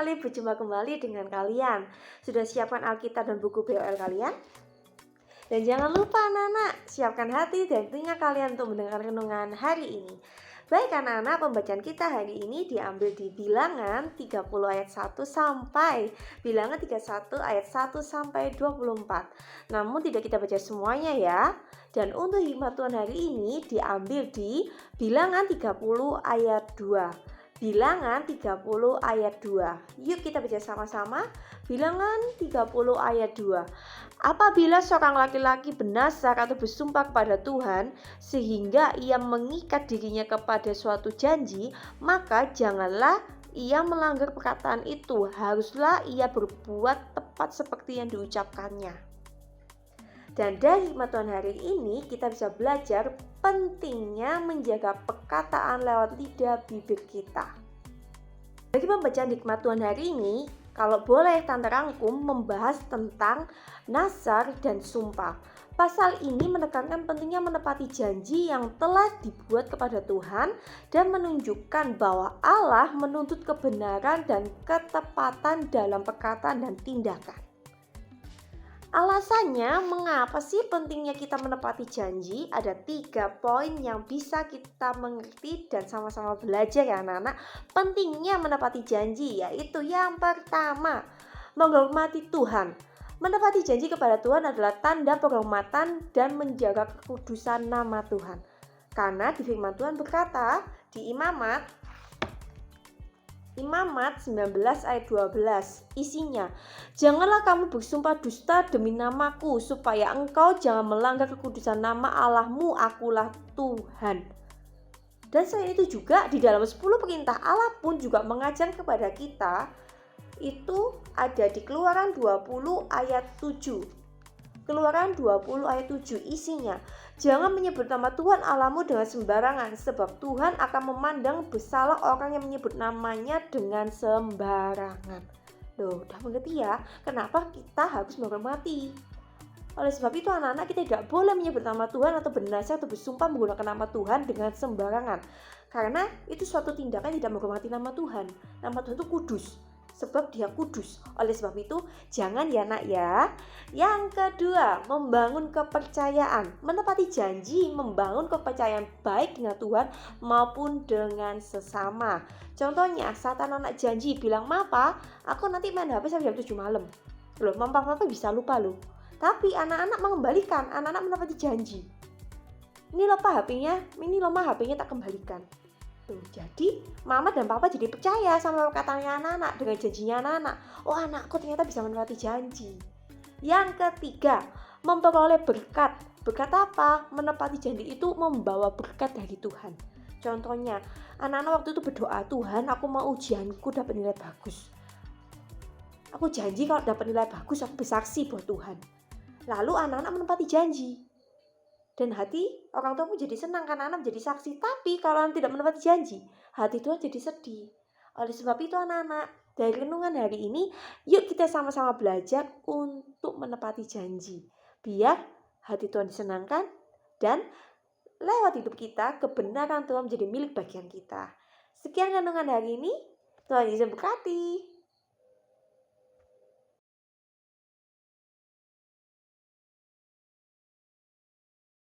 sekali berjumpa kembali dengan kalian. Sudah siapkan Alkitab dan buku BOL kalian? Dan jangan lupa anak-anak, siapkan hati dan telinga kalian untuk mendengar renungan hari ini. Baik anak-anak, pembacaan kita hari ini diambil di Bilangan 30 ayat 1 sampai Bilangan 31 ayat 1 sampai 24. Namun tidak kita baca semuanya ya. Dan untuk hikmat Tuhan hari ini diambil di Bilangan 30 ayat 2. Bilangan 30 ayat 2. Yuk kita baca sama-sama. Bilangan 30 ayat 2. Apabila seorang laki-laki bernazar atau bersumpah kepada Tuhan sehingga ia mengikat dirinya kepada suatu janji, maka janganlah ia melanggar perkataan itu. Haruslah ia berbuat tepat seperti yang diucapkannya. Dan dari hikmat Tuhan hari ini kita bisa belajar pentingnya menjaga perkataan lewat lidah bibir kita. Bagi pembacaan hikmat Tuhan hari ini, kalau boleh Tante rangkum membahas tentang nazar dan sumpah. Pasal ini menekankan pentingnya menepati janji yang telah dibuat kepada Tuhan dan menunjukkan bahwa Allah menuntut kebenaran dan ketepatan dalam perkataan dan tindakan. Alasannya mengapa sih pentingnya kita menepati janji? Ada 3 poin yang bisa kita mengerti dan sama-sama belajar ya anak-anak. Pentingnya menepati janji yaitu yang pertama, menghormati Tuhan. Menepati janji kepada Tuhan adalah tanda penghormatan dan menjaga kekudusan nama Tuhan. Karena di firman Tuhan berkata di Imamat 19 ayat 12 isinya, janganlah kamu bersumpah dusta demi namaku, supaya engkau jangan melanggar kekudusan nama Allahmu, akulah Tuhan. Dan selain itu juga di dalam 10 perintah Allah pun juga mengajar kepada kita. Itu ada di Keluaran 20 ayat 7. Keluaran 20 ayat 7 isinya, jangan menyebut nama Tuhan Allahmu dengan sembarangan, sebab Tuhan akan memandang bersalah orang yang menyebut namanya dengan sembarangan. Loh, udah mengerti ya kenapa kita harus menghormati. Oleh sebab itu anak-anak, kita tidak boleh menyebut nama Tuhan atau bernazar atau bersumpah menggunakan nama Tuhan dengan sembarangan. Karena itu suatu tindakan yang tidak menghormati nama Tuhan. Nama Tuhan itu kudus, sebab dia kudus. Oleh sebab itu jangan ya nak ya. Yang kedua, membangun kepercayaan. Menepati janji membangun kepercayaan baik dengan Tuhan maupun dengan sesama. Contohnya saat anak-anak janji bilang, "Mapa, aku nanti main HP sampai jam 7 malam." Loh, mapa bisa lupa loh. Tapi anak-anak mengembalikan, anak-anak menepati janji. Ini loh pak HP-nya, ini loh ma HP-nya tak kembalikan. Tuh, jadi mama dan papa jadi percaya sama perkataannya anak-anak dengan janjinya anak-anak. Oh, anakku ternyata bisa menepati janji. Yang ketiga, memperoleh berkat. Berkat apa? Menepati janji itu membawa berkat dari Tuhan. Contohnya, anak-anak waktu itu berdoa, Tuhan aku mau ujianku dapat nilai bagus. Aku janji kalau dapat nilai bagus aku bersaksi buat Tuhan. Lalu anak-anak menepati janji. Dan hati orang tua pun jadi senang karena anak menjadi saksi. Tapi kalau anak tidak menepati janji, hati Tuhan jadi sedih. Oleh sebab itu anak-anak, dari renungan hari ini, yuk kita sama-sama belajar untuk menepati janji. Biar hati Tuhan disenangkan dan lewat hidup kita, kebenaran Tuhan menjadi milik bagian kita. Sekian renungan hari ini, Tuhan Yesus berkati.